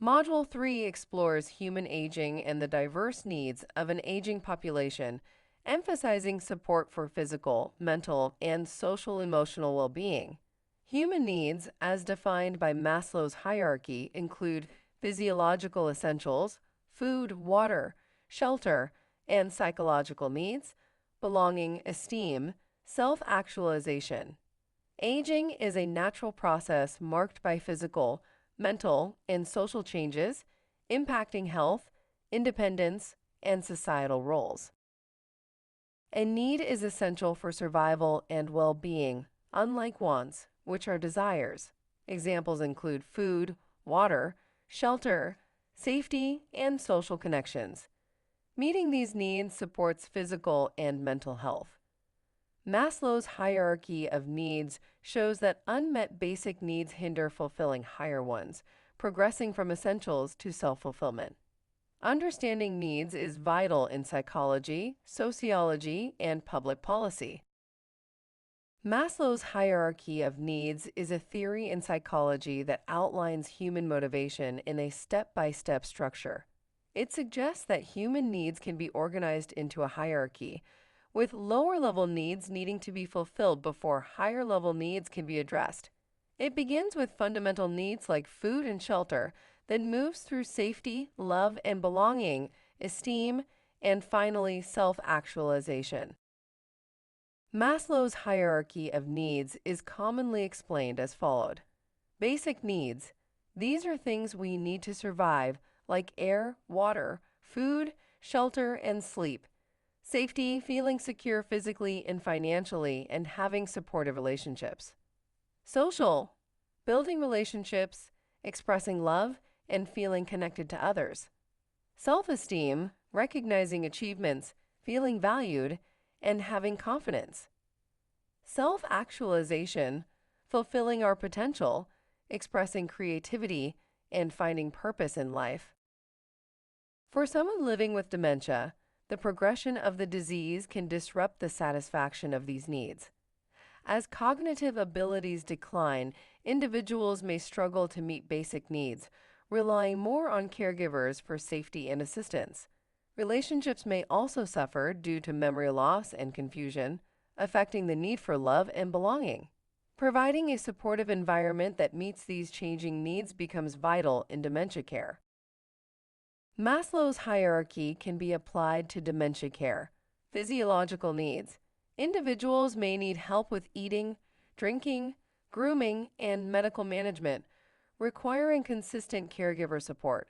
Module 3 explores human aging and the diverse needs of an aging population, emphasizing support for physical, mental, and social emotional well being. Human needs, as defined by Maslow's hierarchy, include physiological essentials, food, water, shelter, and psychological needs, belonging, esteem, self actualization. Aging is a natural process marked by physical, mental, and social changes, impacting health, independence, and societal roles. A need is essential for survival and well being, unlike wants, which are desires. Examples include food, water, shelter, safety, and social connections. Meeting these needs supports physical and mental health. Maslow's hierarchy of needs shows that unmet basic needs hinder fulfilling higher ones, progressing from essentials to self fulfillment. Understanding needs is vital in psychology, sociology, and public policy. Maslow's hierarchy of needs is a theory in psychology that outlines human motivation in a step by step structure. It suggests that human needs can be organized into a hierarchy, with lower level needs needing to be fulfilled before higher level needs can be addressed. It begins with fundamental needs like food and shelter, then moves through safety, love and belonging, esteem, and finally self actualization. Maslow's hierarchy of needs is commonly explained as followed. Basic needs. These are things we need to survive, like air, water, food, shelter, and sleep. Safety, feeling secure physically and financially, and having supportive relationships. Social, building relationships, expressing love, and feeling connected to others. Self-esteem, recognizing achievements, feeling valued, and having confidence. Self-actualization, fulfilling our potential, expressing creativity, and finding purpose in life. For someone living with dementia, the progression of the disease can disrupt the satisfaction of these needs. As cognitive abilities decline, individuals may struggle to meet basic needs, relying more on caregivers for safety and assistance. Relationships may also suffer due to memory loss and confusion, affecting the need for love and belonging. Providing a supportive environment that meets these changing needs becomes vital in dementia care. Maslow's hierarchy can be applied to dementia care. Physiological needs. Individuals may need help with eating, drinking, grooming, and medical management, requiring consistent caregiver support.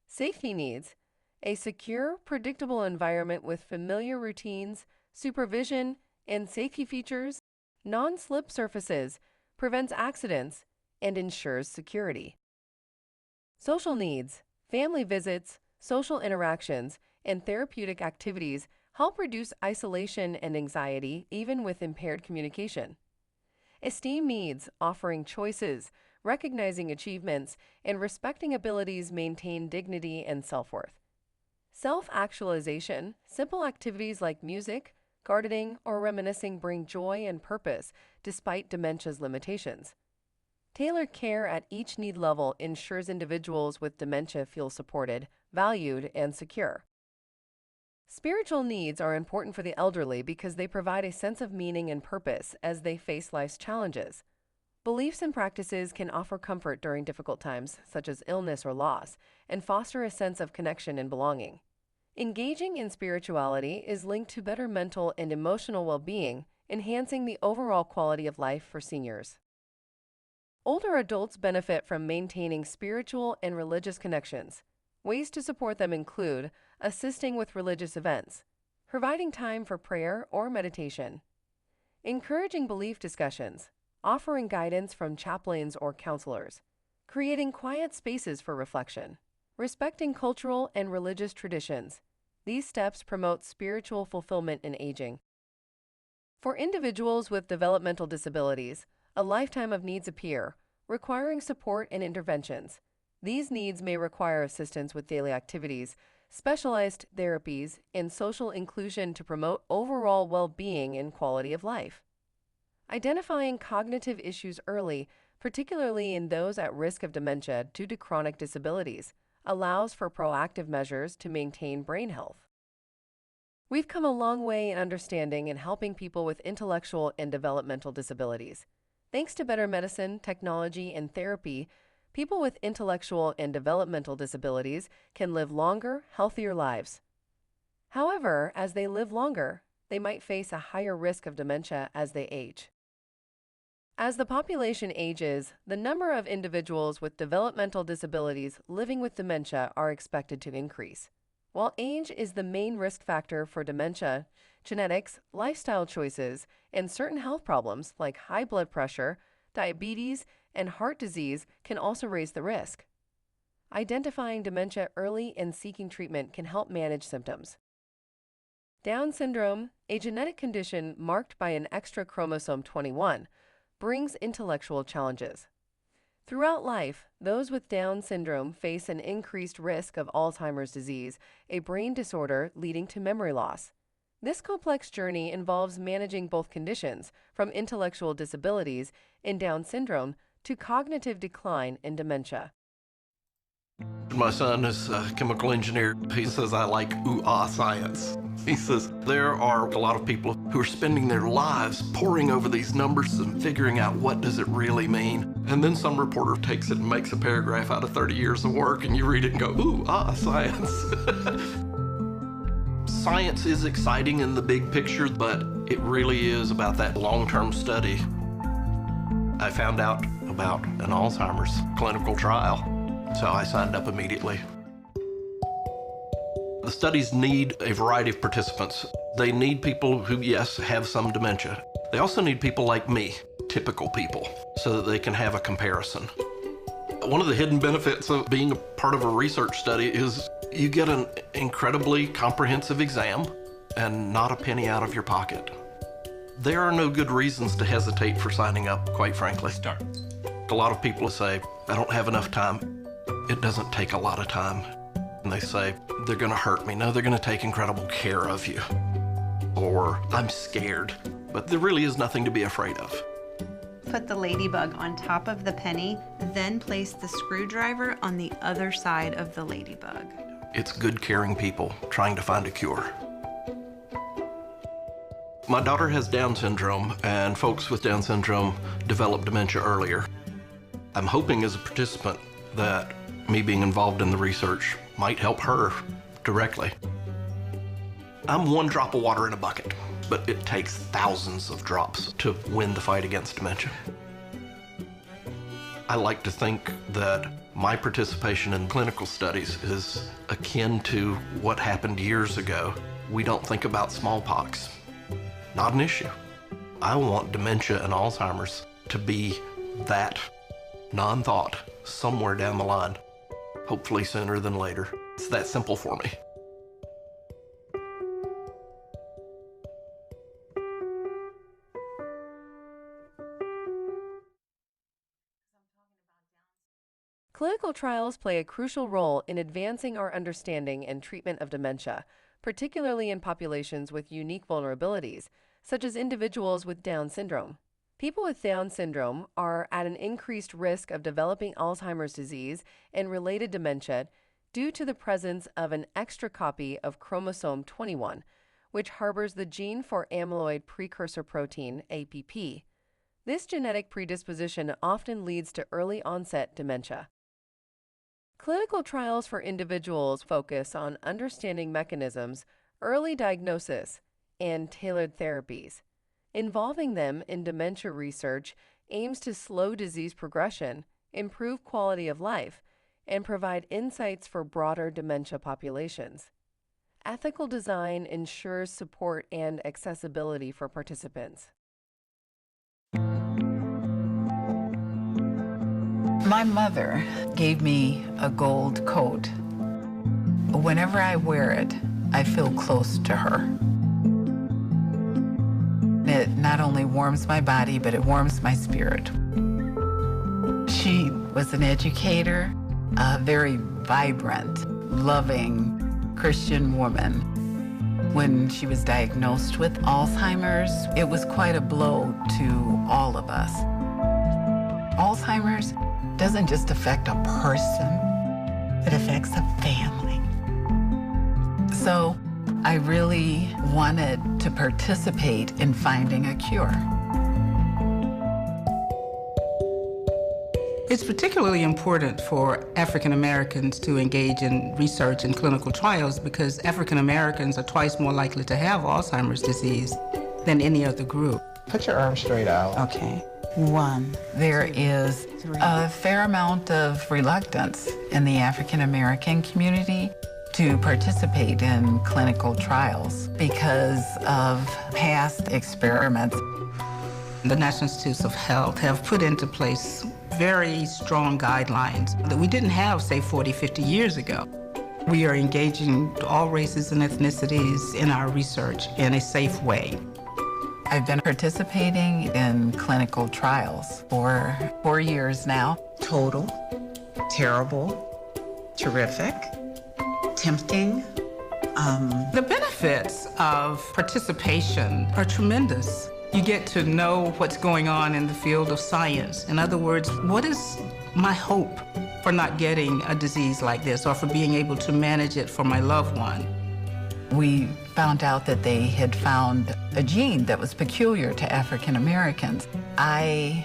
Safety needs. A secure, predictable environment with familiar routines, supervision, and safety features. Non-slip surfaces, prevents accidents, and ensures security. Social needs. Family visits, social interactions, and therapeutic activities help reduce isolation and anxiety even with impaired communication. Esteem needs, offering choices, recognizing achievements, and respecting abilities maintain dignity and self-worth. Self-actualization, simple activities like music, gardening, or reminiscing bring joy and purpose despite dementia's limitations. Tailored care at each need level ensures individuals with dementia feel supported, valued, and secure. Spiritual needs are important for the elderly because they provide a sense of meaning and purpose as they face life's challenges. Beliefs and practices can offer comfort during difficult times, such as illness or loss, and foster a sense of connection and belonging. Engaging in spirituality is linked to better mental and emotional well-being, enhancing the overall quality of life for seniors. Older adults benefit from maintaining spiritual and religious connections. Ways to support them include assisting with religious events, providing time for prayer or meditation, encouraging belief discussions, offering guidance from chaplains or counselors, creating quiet spaces for reflection, respecting cultural and religious traditions. These steps promote spiritual fulfillment in aging. For individuals with developmental disabilities, a lifetime of needs appear, requiring support and interventions. These needs may require assistance with daily activities, specialized therapies, and social inclusion to promote overall well-being and quality of life. Identifying cognitive issues early particularly in those at risk of dementia due to chronic disabilities, allows for proactive measures to maintain brain health. We've come a long way in understanding and helping people with intellectual and developmental disabilities. Thanks to better medicine, technology, and therapy, people with intellectual and developmental disabilities can live longer, healthier lives. However, as they live longer, they might face a higher risk of dementia as they age. As the population ages, the number of individuals with developmental disabilities living with dementia are expected to increase. While age is the main risk factor for dementia, genetics, lifestyle choices, and certain health problems like high blood pressure, diabetes, and heart disease can also raise the risk. Identifying dementia early and seeking treatment can help manage symptoms. Down syndrome, a genetic condition marked by an extra chromosome 21, brings intellectual challenges. Throughout life, those with Down syndrome face an increased risk of Alzheimer's disease, a brain disorder leading to memory loss. This complex journey involves managing both conditions, from intellectual disabilities in Down syndrome to cognitive decline in dementia. My son is a chemical engineer. He says, I like ooh-ah science. He says, there are a lot of people who are spending their lives poring over these numbers and figuring out what does it really mean. And then some reporter takes it and makes a paragraph out of 30 years of work, and you read it and go, ooh-ah, science. Science is exciting in the big picture, but it really is about that long-term study. I found out about an Alzheimer's clinical trial, so I signed up immediately. The studies need a variety of participants. They need people who, yes, have some dementia. They also need people like me, typical people, so that they can have a comparison. One of the hidden benefits of being a part of a research study is you get an incredibly comprehensive exam and not a penny out of your pocket. There are no good reasons to hesitate for signing up, quite frankly. A lot of people say, I don't have enough time. It doesn't take a lot of time. And they say, they're gonna hurt me. No, they're gonna take incredible care of you. Or, I'm scared. But there really is nothing to be afraid of. Put the ladybug on top of the penny, then place the screwdriver on the other side of the ladybug. It's good, caring people trying to find a cure. My daughter has Down syndrome, and folks with Down syndrome develop dementia earlier. I'm hoping as a participant that me being involved in the research might help her directly. I'm one drop of water in a bucket, but it takes thousands of drops to win the fight against dementia. I like to think that my participation in clinical studies is akin to what happened years ago. We don't think about smallpox. Not an issue. I want dementia and Alzheimer's to be that non-thought somewhere down the line, hopefully sooner than later. It's that simple for me. Clinical trials play a crucial role in advancing our understanding and treatment of dementia, particularly in populations with unique vulnerabilities, such as individuals with Down syndrome. People with Down syndrome are at an increased risk of developing Alzheimer's disease and related dementia due to the presence of an extra copy of chromosome 21, which harbors the gene for amyloid precursor protein, APP. This genetic predisposition often leads to early onset dementia. Clinical trials for individuals focus on understanding mechanisms, early diagnosis, and tailored therapies. Involving them in dementia research aims to slow disease progression, improve quality of life, and provide insights for broader dementia populations. Ethical design ensures support and accessibility for participants. My mother gave me a gold coat. Whenever I wear it, I feel close to her. It not only warms my body, but it warms my spirit. She was an educator, a very vibrant, loving Christian woman. When she was diagnosed with Alzheimer's, it was quite a blow to all of us. Alzheimer's doesn't just affect a person, it affects a family. So I really wanted to participate in finding a cure. It's particularly important for African Americans to engage in research and clinical trials because African Americans are twice more likely to have Alzheimer's disease than any other group. Put your arm straight out. Okay. 1. There is a fair amount of reluctance in the African American community to participate in clinical trials because of past experiments. The National Institutes of Health have put into place very strong guidelines that we didn't have, say, 40, 50 years ago. We are engaging all races and ethnicities in our research in a safe way. I've been participating in clinical trials for 4 years now. Total, terrible, terrific, tempting. The benefits of participation are tremendous. You get to know what's going on in the field of science. In other words, what is my hope for not getting a disease like this or for being able to manage it for my loved one? We found out that they had found a gene that was peculiar to African Americans. I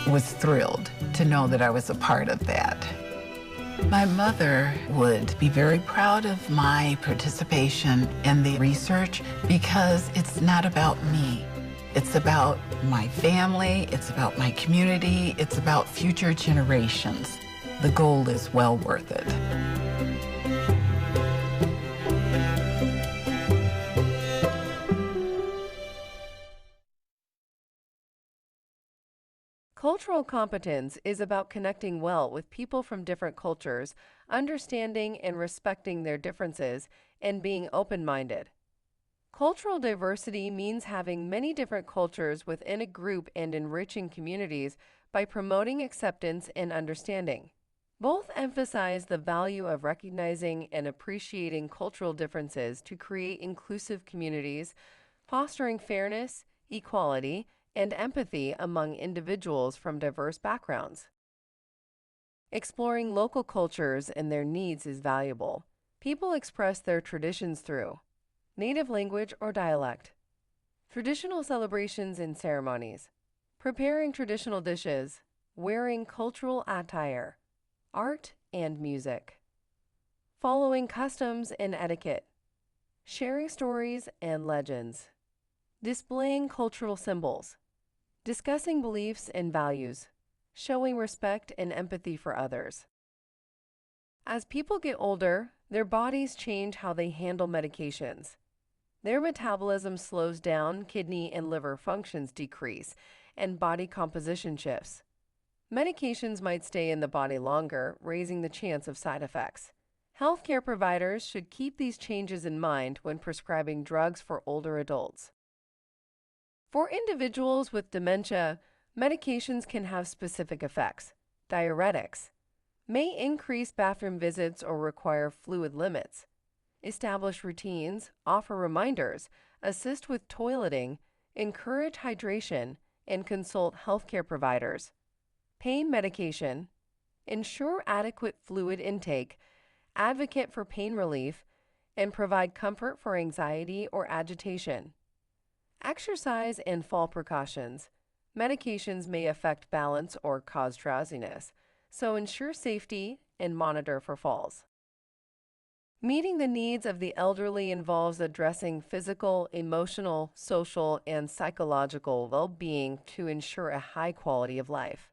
was thrilled to know that I was a part of that. My mother would be very proud of my participation in the research because it's not about me. It's about my family, it's about my community, it's about future generations. The goal is well worth it. Cultural competence is about connecting well with people from different cultures, understanding and respecting their differences, and being open-minded. Cultural diversity means having many different cultures within a group and enriching communities by promoting acceptance and understanding. Both emphasize the value of recognizing and appreciating cultural differences to create inclusive communities, fostering fairness, equality, and empathy among individuals from diverse backgrounds. Exploring local cultures and their needs is valuable. People express their traditions through native language or dialect, traditional celebrations and ceremonies, preparing traditional dishes, wearing cultural attire, art and music, following customs and etiquette, sharing stories and legends, displaying cultural symbols, discussing beliefs and values, showing respect and empathy for others. As people get older, their bodies change how they handle medications. Their metabolism slows down, kidney and liver functions decrease, and body composition shifts. Medications might stay in the body longer, raising the chance of side effects. Healthcare providers should keep these changes in mind when prescribing drugs for older adults. For individuals with dementia, medications can have specific effects. Diuretics may increase bathroom visits or require fluid limits. Establish routines, offer reminders, assist with toileting, encourage hydration, and consult healthcare providers. Pain medication, ensure adequate fluid intake, advocate for pain relief, and provide comfort for anxiety or agitation. Exercise and fall precautions. Medications may affect balance or cause drowsiness, so ensure safety and monitor for falls. Meeting the needs of the elderly involves addressing physical, emotional, social, and psychological well-being to ensure a high quality of life.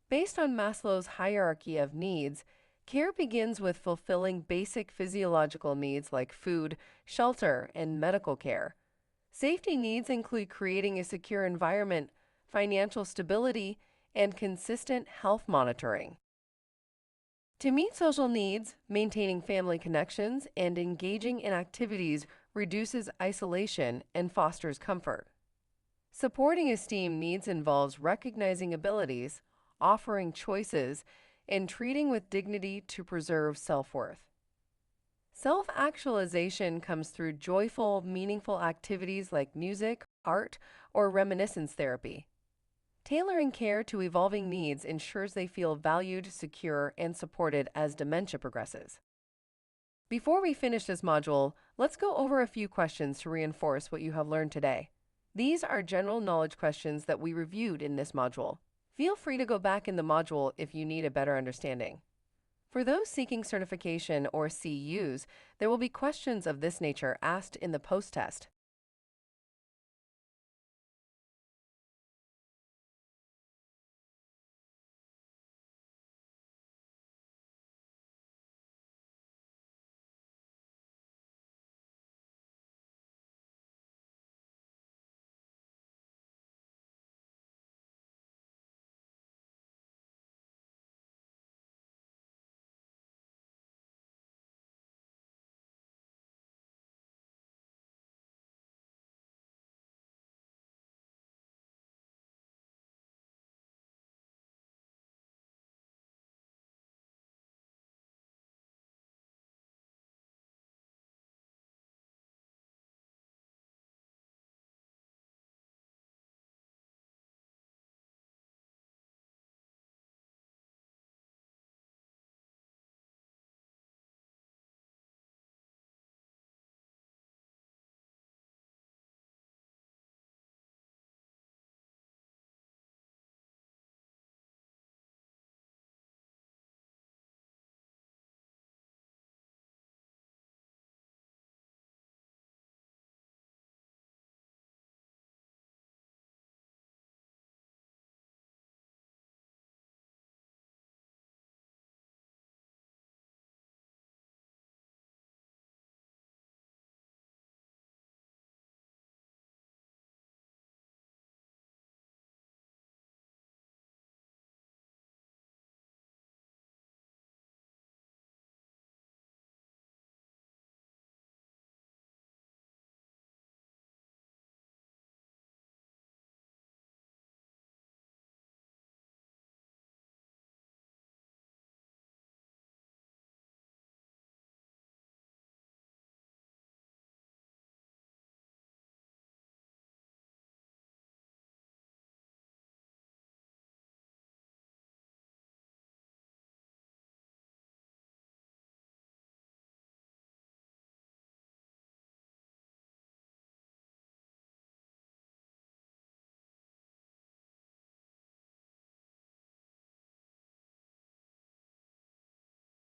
Based on Maslow's hierarchy of needs, care begins with fulfilling basic physiological needs like food, shelter, and medical care. Safety needs include creating a secure environment, financial stability, and consistent health monitoring. To meet social needs, maintaining family connections and engaging in activities reduces isolation and fosters comfort. Supporting esteem needs involves recognizing abilities, offering choices, and treating with dignity to preserve self-worth. Self-actualization comes through joyful, meaningful activities like music, art, or reminiscence therapy. Tailoring care to evolving needs ensures they feel valued, secure, and supported as dementia progresses. Before we finish this module, let's go over a few questions to reinforce what you have learned today. These are general knowledge questions that we reviewed in this module. Feel free to go back in the module if you need a better understanding. For those seeking certification or CEUs, there will be questions of this nature asked in the post-test.